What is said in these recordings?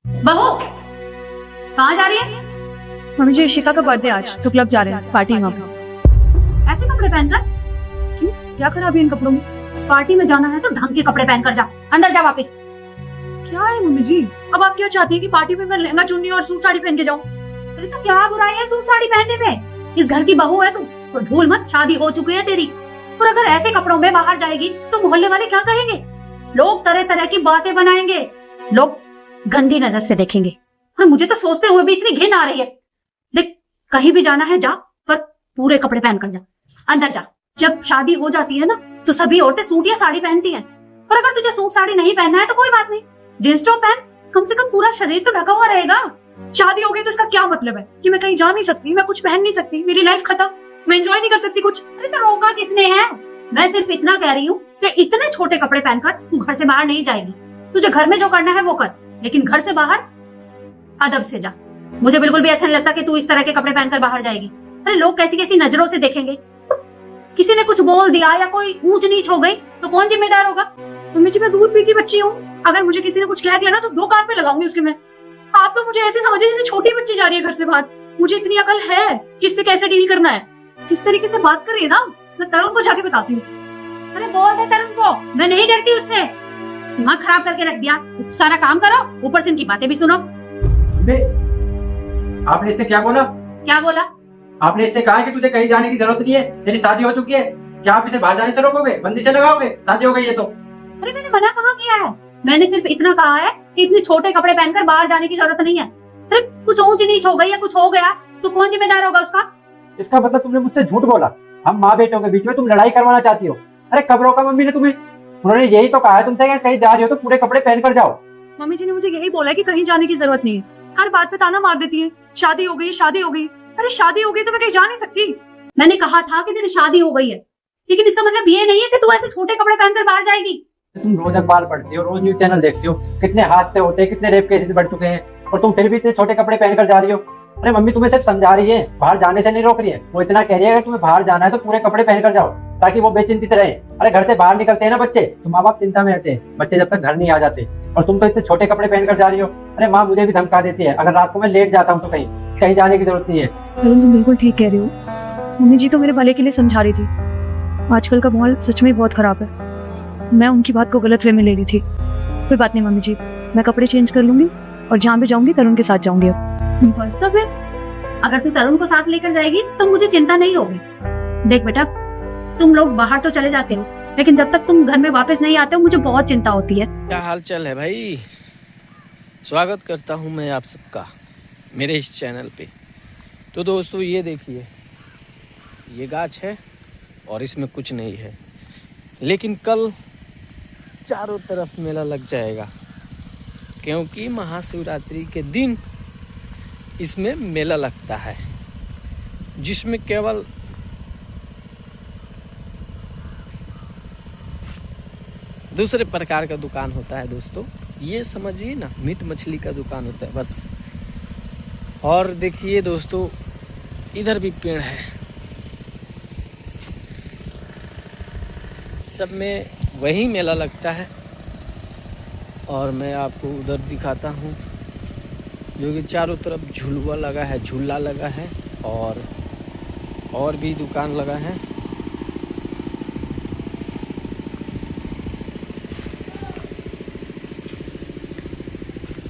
बहू कहाँ जा रही है? मम्मी जी, इशिका का बर्थडे आज, तो क्लब जा रहे हैं, पार्टी में। ऐसे कपड़े पहनकर? क्यों, क्या खराबी है इन कपड़ों में? पार्टी में जाना है तो ढंग के कपड़े पहनकर जा, अंदर जा वापस। क्या है मम्मी जी, अब आप क्या चाहती हैं कि पार्टी में मैं लहंगा चुन्नी और सूट साड़ी पहन के जाऊं? अरे तो क्या बुराई है सूट साड़ी पहनने में? इस घर की बहू है तू, तो भूल मत शादी हो चुकी है तेरी। और अगर ऐसे कपड़ों में बाहर जाएगी तो मोहल्ले वाले क्या कहेंगे? लोग तरह तरह की बातें बनाएंगे, लोग गंदी नजर से देखेंगे। और मुझे तो सोचते हुए भी इतनी घिन आ रही है। देख, कहीं भी जाना है जा, पर पूरे कपड़े पहनकर जा, अंदर जा। जब शादी हो जाती है ना तो सभी औरतें सूट या साड़ी पहनती हैं। और अगर तुझे सूट साड़ी नहीं पहनना है तो कोई बात नहीं, जींस टॉप पहन, कम से कम पूरा शरीर तो ढका हुआ रहेगा। शादी हो गई तो इसका क्या मतलब है कि मैं कहीं जा नहीं सकती, मैं कुछ पहन नहीं सकती, मेरी लाइफ खत्म, मैं एंजॉय नहीं कर सकती कुछ? अरे तो रोका किसने है? मैं सिर्फ इतना कह रही हूँ कि इतने छोटे कपड़े पहनकर तू घर से बाहर नहीं जाएगी। तुझे घर में जो करना है वो कर, लेकिन घर से बाहर अदब से जा। मुझे बिल्कुल भी अच्छा नहीं लगता कि तू इस तरह के कपड़े पहनकर बाहर जाएगी। अरे लोग कैसी कैसी नजरों से देखेंगे। किसी ने कुछ बोल दिया या कोई ऊंच नीच हो गई तो कौन जिम्मेदार होगा? मम्मी जी, मैं दूध पीती बच्ची हूँ, अगर मुझे किसी ने कुछ कह दिया ना तो दो कान पे लगाऊंगी उसके मैं। आप तो मुझे ऐसे समझे जैसे छोटी बच्ची जा रही है घर से बाहर। मुझे इतनी अकल है किससे कैसे डील करना है, किस तरीके से बात कर रही है ना, मैं तरुण को जाके बताती हूँ। अरे बोल दे तरुण को, मैं नहीं डरती उससे। दिमाग खराब करके रख दिया, सारा काम करो ऊपर से इनकी बातें भी सुनो। आपने इससे क्या बोला? क्या बोला? आपने इससे कहा कि तुझे कहीं जाने की जरूरत नहीं है, तेरी शादी हो चुकी है। क्या आप इसे बाहर जाने से रोकोगे, बंदी से लगाओगे? शादी हो गई है तो। अरे मैंने मना कहाँ किया है? मैंने सिर्फ इतना कहा है कि इतने छोटे कपड़े पहनकर बाहर जाने की जरूरत नहीं है। अरे कुछ ऊंच नीच हो गई या कुछ हो गया तो कौन जिम्मेदार होगा उसका? इसका मतलब तुमने मुझसे झूठ बोला। हम माँ बेटों के बीच में तुम लड़ाई करवाना चाहती हो। अरे कब रोका मम्मी ने तुम्हें? उन्होंने यही तो कहा है तुमसे कि कहीं जा रही हो तो पूरे कपड़े पहन कर जाओ। मम्मी जी ने मुझे यही बोला है कि कहीं जाने की जरूरत नहीं है, हर बात पे ताना मार देती है, शादी हो गई, शादी हो गई। अरे शादी हो गई तो मैं कहीं जा नहीं सकती। मैंने कहा था कि तेरी शादी हो गई है, लेकिन इसका मतलब ये नहीं है कि तू ऐसे छोटे कपड़े पहनकर बाहर जाएगी। तुम रोज अखबार पढ़ती हो, रोज न्यूज चैनल देखती हो, कितने हादसे होते हैं, कितने रेप केसेस बढ़ चुके हैं, और तुम फिर भी इतने छोटे कपड़े पहनकर जा रही हो। अरे मम्मी तुम्हें सिर्फ समझा रही है, बाहर जाने से नहीं रोक रही है। वो इतना कह रही है कि तुम्हें बाहर जाना है तो पूरे कपड़े पहनकर जाओ ताकि वो बेचिंतित रहे। अरे घर से बाहर निकलते हैं ना बच्चे तो माँ बाप चिंता में रहते हैं, बच्चे जब तक घर नहीं आ जाते, और तुम तो इतने छोटे कपड़े पहनकर जा रही हो। अरे माँ मुझे भी धमका देती है, अगर रात को मैं लेट जाता हूँ तो कहीं कहीं जाने की जरूरत नहीं है। तरुण, तुम बिल्कुल ठीक कह रही हो, मम्मी जी तो मेरे भले के लिए समझा रही थी। आजकल का माहौल सच में बहुत खराब है, मैं उनकी बात को गलत वे में ले रही थी। कोई बात नहीं मम्मी जी, मैं कपड़े चेंज कर लूंगी और जहाँ भी जाऊंगी तरुण के साथ जाऊंगी। अब बस तो फिर अगर तू तरुण को साथ लेकर जाएगी तो मुझे चिंता नहीं होगी। देख बेटा, तुम लोग बाहर तो चले जाते हो, लेकिन जब तक तुम घर में वापस नहीं आते हो मुझे बहुत चिंता होती है। क्या हाल चाल है भाई? स्वागत करता हूं मैं आप सबका मेरे इस चैनल पे। तो दोस्तों ये देखिए, ये गाछ है और इसमें कुछ नहीं है, लेकिन कल चारों तरफ मेला लग जाएगा, क्योंकि महाशिवरात्रि के दिन इसमें मेला लगता है, जिसमें केवल दूसरे प्रकार का दुकान होता है दोस्तों। ये समझिए ना, मीट मछली का दुकान होता है बस। और देखिए दोस्तों, इधर भी पेड़ है, सब में वही मेला लगता है। और मैं आपको उधर दिखाता हूँ, जो कि चारों तरफ झुलवा लगा है, झूला लगा है, और भी दुकान लगा है।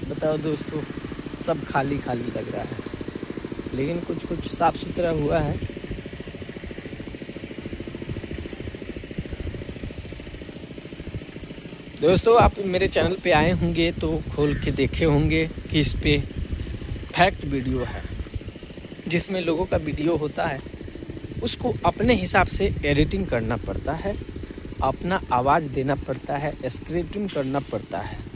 बताओ दोस्तों, सब खाली खाली लग रहा है, लेकिन कुछ कुछ साफ सुथरा हुआ है। दोस्तों आप मेरे चैनल पे आए होंगे तो खोल के देखे होंगे कि इस पे फैक्ट वीडियो है, जिसमें लोगों का वीडियो होता है, उसको अपने हिसाब से एडिटिंग करना पड़ता है, अपना आवाज़ देना पड़ता है, स्क्रिप्टिंग करना पड़ता है।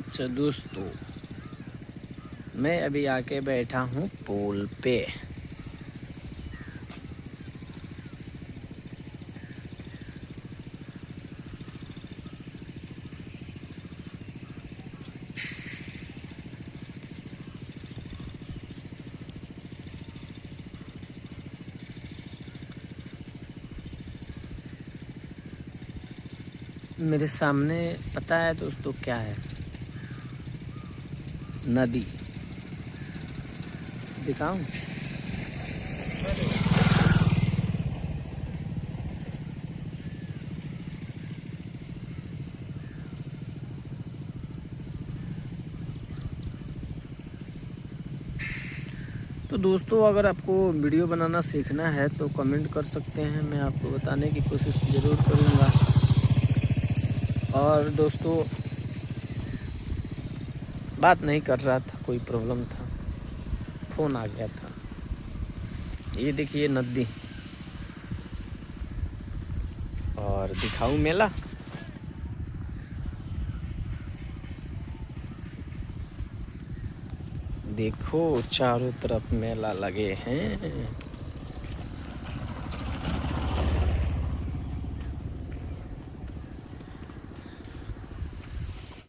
अच्छा दोस्तों, मैं अभी आके बैठा हूँ पुल पे। मेरे सामने पता है दोस्तों क्या है? नदी। दिखाऊं? तो दोस्तों, अगर आपको वीडियो बनाना सीखना है तो कमेंट कर सकते हैं, मैं आपको बताने की कोशिश ज़रूर करूँगा। और दोस्तों, बात नहीं कर रहा था, कोई प्रॉब्लम था, फ़ोन आ गया था। ये देखिए नदी। और दिखाऊं मेला? देखो चारों तरफ मेला लगे हैं।